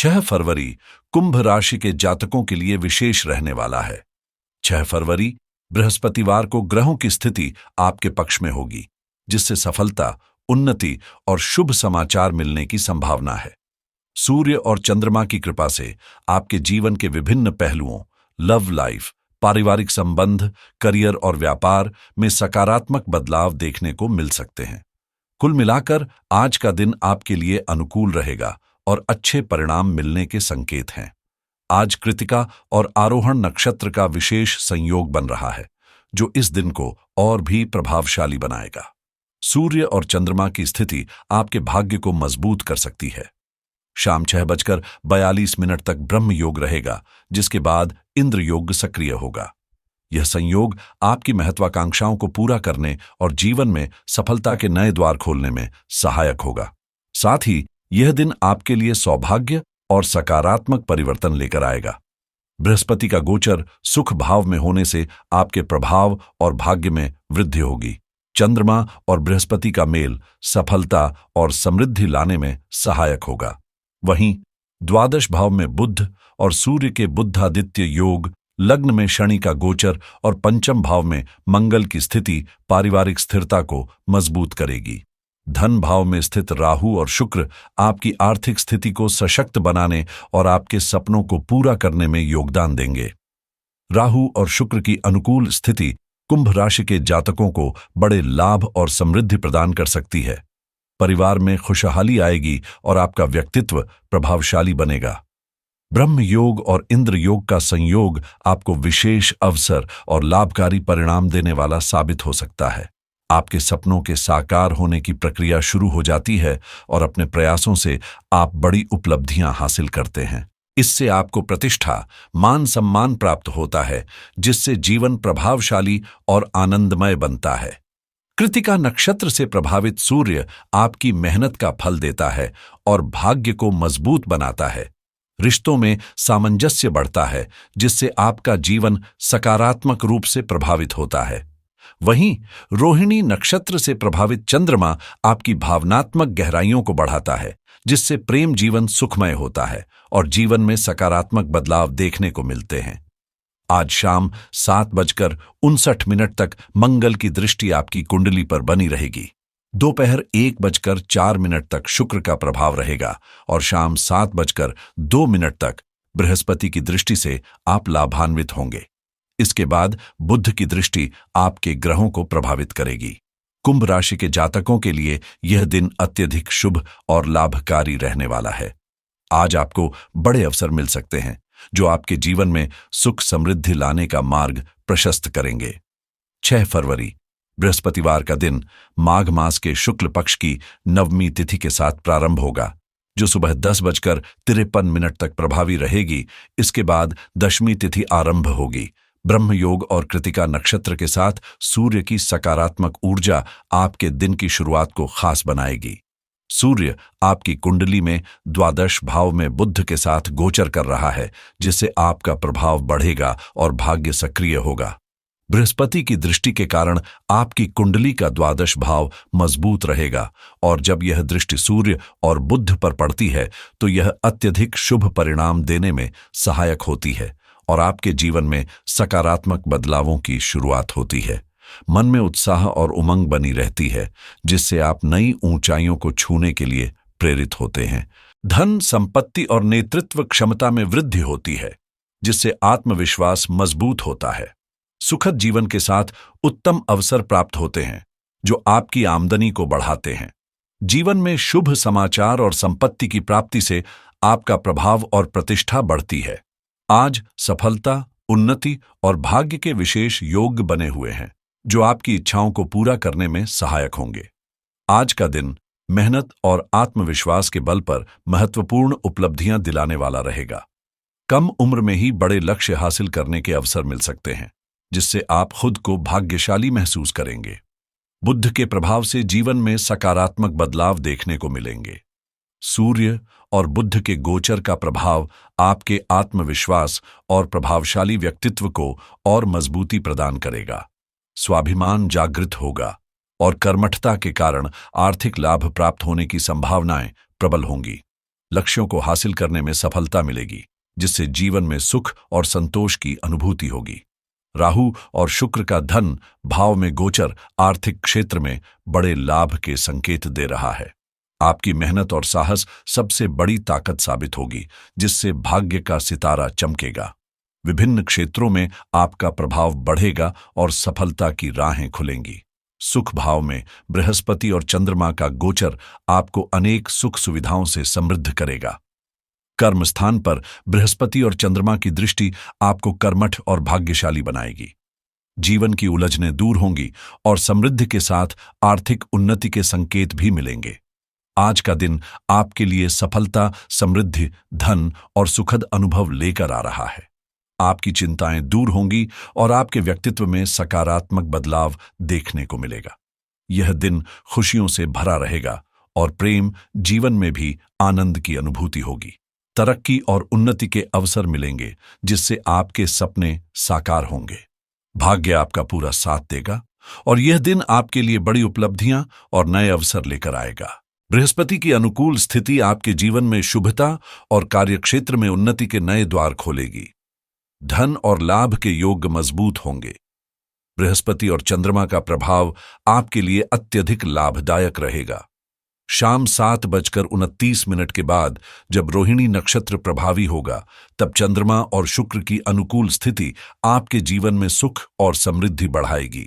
6 फरवरी कुंभ राशि के जातकों के लिए विशेष रहने वाला है। 6 फरवरी बृहस्पतिवार को ग्रहों की स्थिति आपके पक्ष में होगी, जिससे सफलता, उन्नति और शुभ समाचार मिलने की संभावना है। सूर्य और चंद्रमा की कृपा से आपके जीवन के विभिन्न पहलुओं, लव लाइफ, पारिवारिक संबंध, करियर और व्यापार में सकारात्मक बदलाव देखने को मिल सकते हैं। कुल मिलाकर आज का दिन आपके लिए अनुकूल रहेगा और अच्छे परिणाम मिलने के संकेत हैं। आज कृतिका और आरोहण नक्षत्र का विशेष संयोग बन रहा है, जो इस दिन को और भी प्रभावशाली बनाएगा। सूर्य और चंद्रमा की स्थिति आपके भाग्य को मजबूत कर सकती है। शाम 6:42 तक ब्रह्म योग रहेगा, जिसके बाद इंद्र योग सक्रिय होगा। यह संयोग आपकी महत्वाकांक्षाओं को पूरा करने और जीवन में सफलता के नए द्वार खोलने में सहायक होगा। साथ ही यह दिन आपके लिए सौभाग्य और सकारात्मक परिवर्तन लेकर आएगा। बृहस्पति का गोचर सुख भाव में होने से आपके प्रभाव और भाग्य में वृद्धि होगी। चंद्रमा और बृहस्पति का मेल सफलता और समृद्धि लाने में सहायक होगा। वहीं द्वादश भाव में बुध और सूर्य के बुधादित्य योग, लग्न में शनि का गोचर और पंचम भाव में मंगल की स्थिति पारिवारिक स्थिरता को मजबूत करेगी। धन भाव में स्थित राहु और शुक्र आपकी आर्थिक स्थिति को सशक्त बनाने और आपके सपनों को पूरा करने में योगदान देंगे। राहु और शुक्र की अनुकूल स्थिति कुंभ राशि के जातकों को बड़े लाभ और समृद्धि प्रदान कर सकती है। परिवार में खुशहाली आएगी और आपका व्यक्तित्व प्रभावशाली बनेगा। ब्रह्म योग और इंद्र योग का संयोग आपको विशेष अवसर और लाभकारी परिणाम देने वाला साबित हो सकता है। आपके सपनों के साकार होने की प्रक्रिया शुरू हो जाती है और अपने प्रयासों से आप बड़ी उपलब्धियां हासिल करते हैं। इससे आपको प्रतिष्ठा, मान सम्मान प्राप्त होता है, जिससे जीवन प्रभावशाली और आनंदमय बनता है। कृतिका नक्षत्र से प्रभावित सूर्य आपकी मेहनत का फल देता है और भाग्य को मजबूत बनाता है। रिश्तों में सामंजस्य बढ़ता है, जिससे आपका जीवन सकारात्मक रूप से प्रभावित होता है। वहीं रोहिणी नक्षत्र से प्रभावित चंद्रमा आपकी भावनात्मक गहराइयों को बढ़ाता है, जिससे प्रेम जीवन सुखमय होता है और जीवन में सकारात्मक बदलाव देखने को मिलते हैं। आज शाम 7:59 तक मंगल की दृष्टि आपकी कुंडली पर बनी रहेगी। दोपहर 1:04 तक शुक्र का प्रभाव रहेगा और शाम 7:02 तक बृहस्पति की दृष्टि से आप लाभान्वित होंगे। इसके बाद बुध की दृष्टि आपके ग्रहों को प्रभावित करेगी। कुंभ राशि के जातकों के लिए यह दिन अत्यधिक शुभ और लाभकारी रहने वाला है। आज आपको बड़े अवसर मिल सकते हैं, जो आपके जीवन में सुख समृद्धि लाने का मार्ग प्रशस्त करेंगे। 6 फरवरी बृहस्पतिवार का दिन माघ मास के शुक्ल पक्ष की नवमी तिथि के साथ प्रारंभ होगा, जो सुबह 10:53 तक प्रभावी रहेगी। इसके बाद दशमी तिथि आरंभ होगी। ब्रह्म योग और कृतिका नक्षत्र के साथ सूर्य की सकारात्मक ऊर्जा आपके दिन की शुरुआत को खास बनाएगी। सूर्य आपकी कुंडली में द्वादश भाव में बुध के साथ गोचर कर रहा है, जिससे आपका प्रभाव बढ़ेगा और भाग्य सक्रिय होगा। बृहस्पति की दृष्टि के कारण आपकी कुंडली का द्वादश भाव मजबूत रहेगा और जब यह दृष्टि सूर्य और बुध पर पड़ती है तो यह अत्यधिक शुभ परिणाम देने में सहायक होती है और आपके जीवन में सकारात्मक बदलावों की शुरुआत होती है। मन में उत्साह और उमंग बनी रहती है, जिससे आप नई ऊंचाइयों को छूने के लिए प्रेरित होते हैं। धन, संपत्ति और नेतृत्व क्षमता में वृद्धि होती है, जिससे आत्मविश्वास मजबूत होता है। सुखद जीवन के साथ उत्तम अवसर प्राप्त होते हैं, जो आपकी आमदनी को बढ़ाते हैं। जीवन में शुभ समाचार और संपत्ति की प्राप्ति से आपका प्रभाव और प्रतिष्ठा बढ़ती है। आज सफलता, उन्नति और भाग्य के विशेष योग बने हुए हैं, जो आपकी इच्छाओं को पूरा करने में सहायक होंगे। आज का दिन मेहनत और आत्मविश्वास के बल पर महत्वपूर्ण उपलब्धियां दिलाने वाला रहेगा। कम उम्र में ही बड़े लक्ष्य हासिल करने के अवसर मिल सकते हैं, जिससे आप खुद को भाग्यशाली महसूस करेंगे। बुध के प्रभाव से जीवन में सकारात्मक बदलाव देखने को मिलेंगे। सूर्य और बुध के गोचर का प्रभाव आपके आत्मविश्वास और प्रभावशाली व्यक्तित्व को और मजबूती प्रदान करेगा। स्वाभिमान जागृत होगा और कर्मठता के कारण आर्थिक लाभ प्राप्त होने की संभावनाएं प्रबल होंगी। लक्ष्यों को हासिल करने में सफलता मिलेगी, जिससे जीवन में सुख और संतोष की अनुभूति होगी। राहु और शुक्र का धन भाव में गोचर आर्थिक क्षेत्र में बड़े लाभ के संकेत दे रहा है। आपकी मेहनत और साहस सबसे बड़ी ताकत साबित होगी, जिससे भाग्य का सितारा चमकेगा। विभिन्न क्षेत्रों में आपका प्रभाव बढ़ेगा और सफलता की राहें खुलेंगी। सुख भाव में बृहस्पति और चंद्रमा का गोचर आपको अनेक सुख सुविधाओं से समृद्ध करेगा। कर्म स्थान पर बृहस्पति और चंद्रमा की दृष्टि आपको कर्मठ और भाग्यशाली बनाएगी। जीवन की उलझनें दूर होंगी और समृद्धि के साथ आर्थिक उन्नति के संकेत भी मिलेंगे। आज का दिन आपके लिए सफलता, समृद्धि, धन और सुखद अनुभव लेकर आ रहा है। आपकी चिंताएं दूर होंगी और आपके व्यक्तित्व में सकारात्मक बदलाव देखने को मिलेगा। यह दिन खुशियों से भरा रहेगा और प्रेम जीवन में भी आनंद की अनुभूति होगी। तरक्की और उन्नति के अवसर मिलेंगे, जिससे आपके सपने साकार होंगे। भाग्य आपका पूरा साथ देगा और यह दिन आपके लिए बड़ी उपलब्धियां और नए अवसर लेकर आएगा। बृहस्पति की अनुकूल स्थिति आपके जीवन में शुभता और कार्यक्षेत्र में उन्नति के नए द्वार खोलेगी। धन और लाभ के योग मजबूत होंगे। बृहस्पति और चंद्रमा का प्रभाव आपके लिए अत्यधिक लाभदायक रहेगा। शाम 7:29 के बाद जब रोहिणी नक्षत्र प्रभावी होगा, तब चंद्रमा और शुक्र की अनुकूल स्थिति आपके जीवन में सुख और समृद्धि बढ़ाएगी।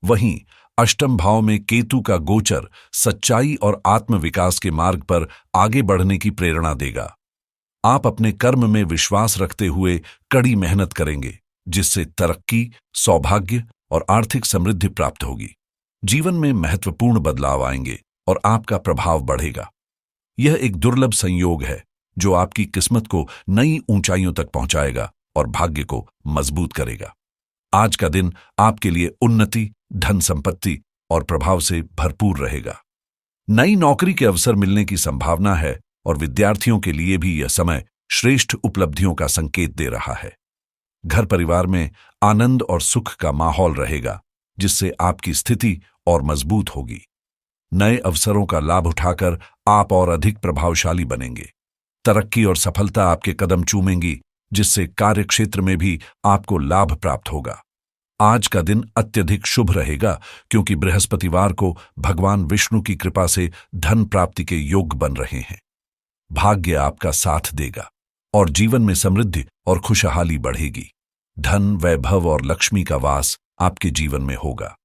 वहीं अष्टम भाव में केतु का गोचर सच्चाई और आत्मविकास के मार्ग पर आगे बढ़ने की प्रेरणा देगा। आप अपने कर्म में विश्वास रखते हुए कड़ी मेहनत करेंगे, जिससे तरक्की, सौभाग्य और आर्थिक समृद्धि प्राप्त होगी। जीवन में महत्वपूर्ण बदलाव आएंगे और आपका प्रभाव बढ़ेगा। यह एक दुर्लभ संयोग है जो आपकी किस्मत को नई ऊंचाइयों तक पहुंचाएगा और भाग्य को मजबूत करेगा। आज का दिन आपके लिए उन्नति, धन संपत्ति और प्रभाव से भरपूर रहेगा। नई नौकरी के अवसर मिलने की संभावना है और विद्यार्थियों के लिए भी यह समय श्रेष्ठ उपलब्धियों का संकेत दे रहा है। घर परिवार में आनंद और सुख का माहौल रहेगा, जिससे आपकी स्थिति और मजबूत होगी। नए अवसरों का लाभ उठाकर आप और अधिक प्रभावशाली बनेंगे। तरक्की और सफलता आपके कदम चूमेंगी, जिससे कार्यक्षेत्र में भी आपको लाभ प्राप्त होगा। आज का दिन अत्यधिक शुभ रहेगा, क्योंकि बृहस्पतिवार को भगवान विष्णु की कृपा से धन प्राप्ति के योग बन रहे हैं। भाग्य आपका साथ देगा और जीवन में समृद्धि और खुशहाली बढ़ेगी। धन, वैभव और लक्ष्मी का वास आपके जीवन में होगा।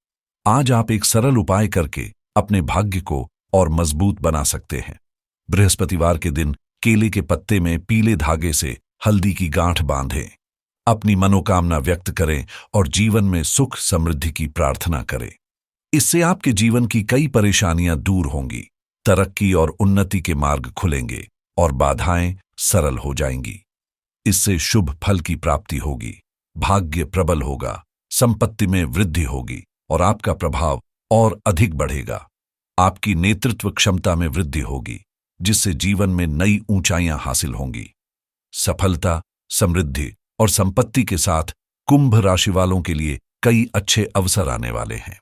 आज आप एक सरल उपाय करके अपने भाग्य को और मजबूत बना सकते हैं। बृहस्पतिवार के दिन केले के पत्ते में पीले धागे से हल्दी की गांठ बांधें। अपनी मनोकामना व्यक्त करें और जीवन में सुख समृद्धि की प्रार्थना करें। इससे आपके जीवन की कई परेशानियां दूर होंगी, तरक्की और उन्नति के मार्ग खुलेंगे और बाधाएं सरल हो जाएंगी। इससे शुभ फल की प्राप्ति होगी, भाग्य प्रबल होगा, संपत्ति में वृद्धि होगी और आपका प्रभाव और अधिक बढ़ेगा। आपकी नेतृत्व क्षमता में वृद्धि होगी, जिससे जीवन में नई ऊंचाइयां हासिल होंगी। सफलता, समृद्धि और संपत्ति के साथ कुंभ राशि वालों के लिए कई अच्छे अवसर आने वाले हैं।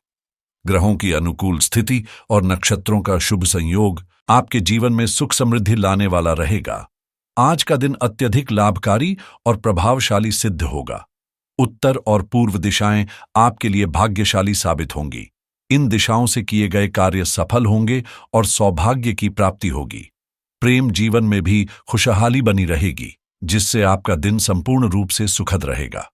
ग्रहों की अनुकूल स्थिति और नक्षत्रों का शुभ संयोग आपके जीवन में सुख समृद्धि लाने वाला रहेगा। आज का दिन अत्यधिक लाभकारी और प्रभावशाली सिद्ध होगा। उत्तर और पूर्व दिशाएं आपके लिए भाग्यशाली साबित होंगी। इन दिशाओं से किए गए कार्य सफल होंगे और सौभाग्य की प्राप्ति होगी। प्रेम जीवन में भी खुशहाली बनी रहेगी, जिससे आपका दिन संपूर्ण रूप से सुखद रहेगा।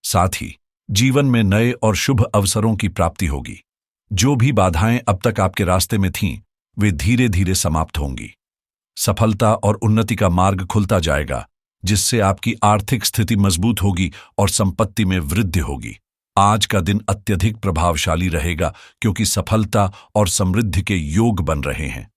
साथ ही जीवन में नए और शुभ अवसरों की प्राप्ति होगी। जो भी बाधाएं अब तक आपके रास्ते में थीं, वे धीरे धीरे समाप्त होंगी। सफलता और उन्नति का मार्ग खुलता जाएगा, जिससे आपकी आर्थिक स्थिति मजबूत होगी और संपत्ति में वृद्धि होगी। आज का दिन अत्यधिक प्रभावशाली रहेगा, क्योंकि सफलता और समृद्धि के योग बन रहे हैं।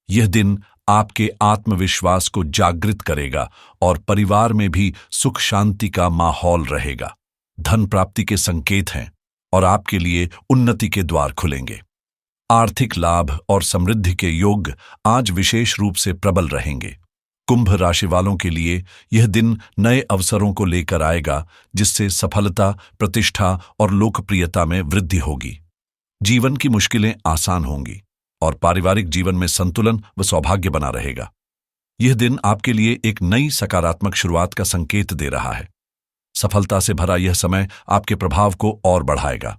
यह दिन आपके आत्मविश्वास को जागृत करेगा और परिवार में भी सुख शांति का माहौल रहेगा। धन प्राप्ति के संकेत हैं और आपके लिए उन्नति के द्वार खुलेंगे। आर्थिक लाभ और समृद्धि के योग आज विशेष रूप से प्रबल रहेंगे। कुंभ राशि वालों के लिए यह दिन नए अवसरों को लेकर आएगा, जिससे सफलता, प्रतिष्ठा और लोकप्रियता में वृद्धि होगी। जीवन की मुश्किलें आसान होंगी और पारिवारिक जीवन में संतुलन व सौभाग्य बना रहेगा। यह दिन आपके लिए एक नई सकारात्मक शुरुआत का संकेत दे रहा है। सफलता से भरा यह समय आपके प्रभाव को और बढ़ाएगा।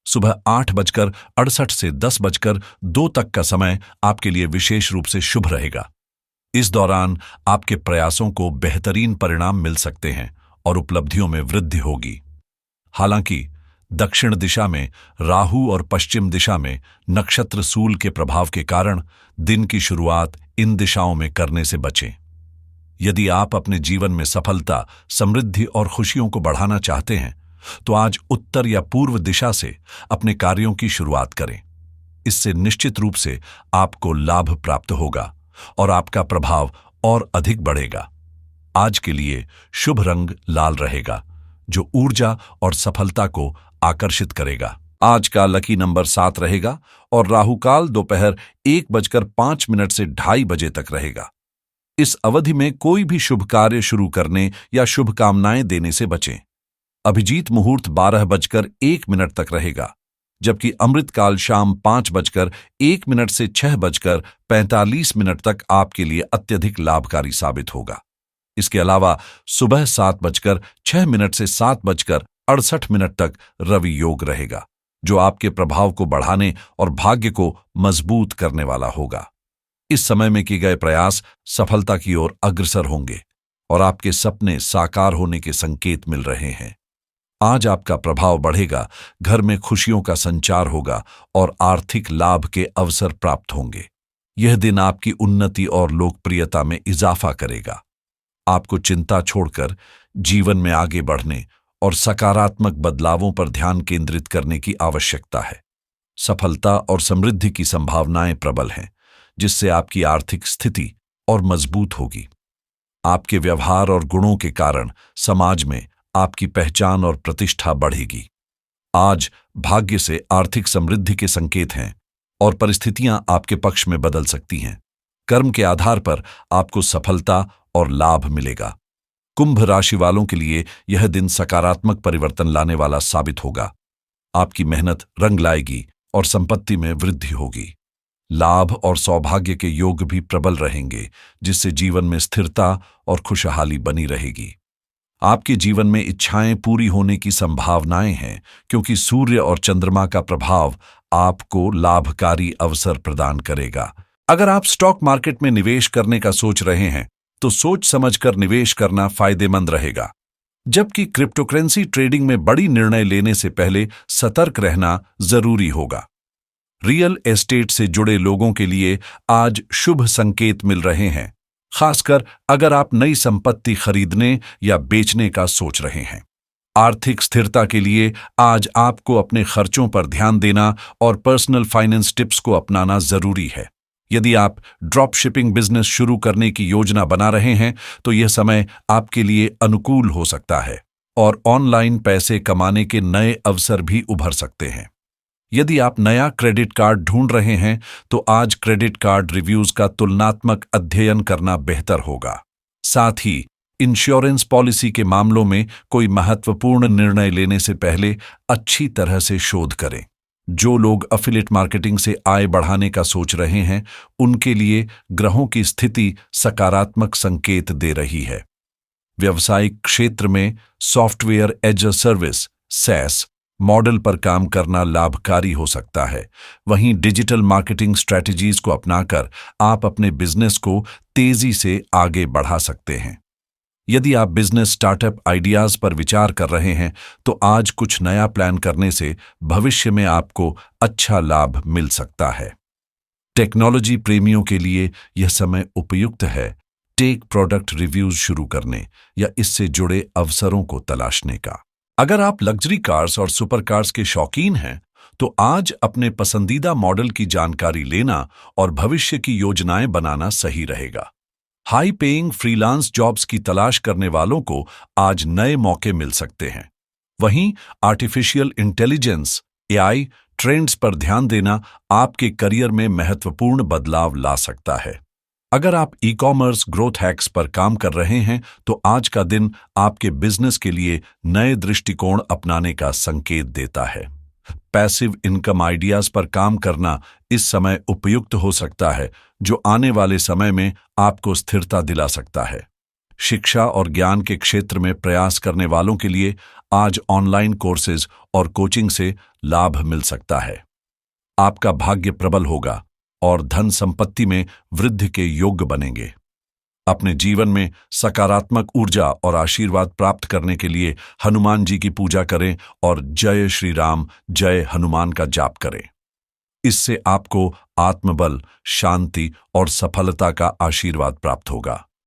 सुबह 8:68 से 10:02 तक का समय आपके लिए विशेष रूप से शुभ रहेगा। इस दौरान आपके प्रयासों को बेहतरीन परिणाम मिल सकते हैं और उपलब्धियों में वृद्धि होगी। हालांकि दक्षिण दिशा में राहु और पश्चिम दिशा में नक्षत्र सूल के प्रभाव के कारण दिन की शुरुआत इन दिशाओं में करने से बचें। यदि आप अपने जीवन में सफलता, समृद्धि और खुशियों को बढ़ाना चाहते हैं तो आज उत्तर या पूर्व दिशा से अपने कार्यों की शुरुआत करें। इससे निश्चित रूप से आपको लाभ प्राप्त होगा और आपका प्रभाव और अधिक बढ़ेगा। आज के लिए शुभ रंग लाल रहेगा, जो ऊर्जा और सफलता को आकर्षित करेगा। आज का लकी नंबर 7 रहेगा और राहुकाल दोपहर 1:05 से 2:30 बजे तक रहेगा। इस अवधि में कोई भी शुभ कार्य शुरू करने या शुभकामनाएं देने से बचें। अभिजीत मुहूर्त 12:01 तक रहेगा, जबकि अमृतकाल शाम 5:01 से 6:45 तक आपके लिए अत्यधिक लाभकारी साबित होगा। इसके अलावा सुबह 7:06 से 7:68 तक रवि योग रहेगा, जो आपके प्रभाव को बढ़ाने और भाग्य को मजबूत करने वाला होगा। इस समय में किए गए प्रयास सफलता की ओर अग्रसर होंगे और आपके सपने साकार होने के संकेत मिल रहे हैं। आज आपका प्रभाव बढ़ेगा, घर में खुशियों का संचार होगा और आर्थिक लाभ के अवसर प्राप्त होंगे। यह दिन आपकी उन्नति और लोकप्रियता में इजाफा करेगा। आपको चिंता छोड़कर जीवन में आगे बढ़ने और सकारात्मक बदलावों पर ध्यान केंद्रित करने की आवश्यकता है। सफलता और समृद्धि की संभावनाएं प्रबल हैं, जिससे आपकी आर्थिक स्थिति और मजबूत होगी। आपके व्यवहार और गुणों के कारण समाज में आपकी पहचान और प्रतिष्ठा बढ़ेगी। आज भाग्य से आर्थिक समृद्धि के संकेत हैं और परिस्थितियां आपके पक्ष में बदल सकती हैं। कर्म के आधार पर आपको सफलता और लाभ मिलेगा। कुंभ राशि वालों के लिए यह दिन सकारात्मक परिवर्तन लाने वाला साबित होगा। आपकी मेहनत रंग लाएगी और संपत्ति में वृद्धि होगी। लाभ और सौभाग्य के योग भी प्रबल रहेंगे, जिससे जीवन में स्थिरता और खुशहाली बनी रहेगी। आपके जीवन में इच्छाएं पूरी होने की संभावनाएं हैं, क्योंकि सूर्य और चंद्रमा का प्रभाव आपको लाभकारी अवसर प्रदान करेगा। अगर आप स्टॉक मार्केट में निवेश करने का सोच रहे हैं तो सोच समझकर निवेश करना फायदेमंद रहेगा, जबकि क्रिप्टोकरेंसी ट्रेडिंग में बड़ी निर्णय लेने से पहले सतर्क रहना जरूरी होगा। रियल एस्टेट से जुड़े लोगों के लिए आज शुभ संकेत मिल रहे हैं, खासकर अगर आप नई संपत्ति खरीदने या बेचने का सोच रहे हैं। आर्थिक स्थिरता के लिए आज आपको अपने खर्चों पर ध्यान देना और पर्सनल फाइनेंस टिप्स को अपनाना जरूरी है। यदि आप ड्रॉप शिपिंग बिजनेस शुरू करने की योजना बना रहे हैं तो यह समय आपके लिए अनुकूल हो सकता है और ऑनलाइन पैसे कमाने के नए अवसर भी उभर सकते हैं। यदि आप नया क्रेडिट कार्ड ढूंढ रहे हैं तो आज क्रेडिट कार्ड रिव्यूज का तुलनात्मक अध्ययन करना बेहतर होगा। साथ ही इंश्योरेंस पॉलिसी के मामलों में कोई महत्वपूर्ण निर्णय लेने से पहले अच्छी तरह से शोध करें। जो लोग एफिलिएट मार्केटिंग से आय बढ़ाने का सोच रहे हैं, उनके लिए ग्रहों की स्थिति सकारात्मक संकेत दे रही है। व्यावसायिक क्षेत्र में software as a service (SaaS) model पर काम करना लाभकारी हो सकता है। वहीं डिजिटल मार्केटिंग स्ट्रैटेजीज को अपनाकर आप अपने बिजनेस को तेजी से आगे बढ़ा सकते हैं। यदि आप बिजनेस स्टार्टअप आइडियाज पर विचार कर रहे हैं तो आज कुछ नया प्लान करने से भविष्य में आपको अच्छा लाभ मिल सकता है। टेक्नोलॉजी प्रेमियों के लिए यह समय उपयुक्त है टेक प्रोडक्ट रिव्यूज शुरू करने या इससे जुड़े अवसरों को तलाशने का। अगर आप लग्जरी कार्स और सुपर कार्स के शौकीन हैं तो आज अपने पसंदीदा मॉडल की जानकारी लेना और भविष्य की योजनाएं बनाना सही रहेगा। हाई पेइंग फ्रीलांस जॉब्स की तलाश करने वालों को आज नए मौके मिल सकते हैं। वहीं आर्टिफिशियल इंटेलिजेंस (AI) ट्रेंड्स पर ध्यान देना आपके करियर में महत्वपूर्ण बदलाव ला सकता है। अगर आप ई-कॉमर्स ग्रोथ हैक्स पर काम कर रहे हैं तो आज का दिन आपके बिजनेस के लिए नए दृष्टिकोण अपनाने का संकेत देता है। पैसिव इनकम आइडियाज पर काम करना इस समय उपयुक्त हो सकता है, जो आने वाले समय में आपको स्थिरता दिला सकता है। शिक्षा और ज्ञान के क्षेत्र में प्रयास करने वालों के लिए आज ऑनलाइन कोर्सेज और कोचिंग से लाभ मिल सकता है। आपका भाग्य प्रबल होगा और धन संपत्ति में वृद्धि के योग्य बनेंगे। अपने जीवन में सकारात्मक ऊर्जा और आशीर्वाद प्राप्त करने के लिए हनुमान जी की पूजा करें और जय श्री राम, जय हनुमान का जाप करें। इससे आपको आत्मबल, शांति और सफलता का आशीर्वाद प्राप्त होगा।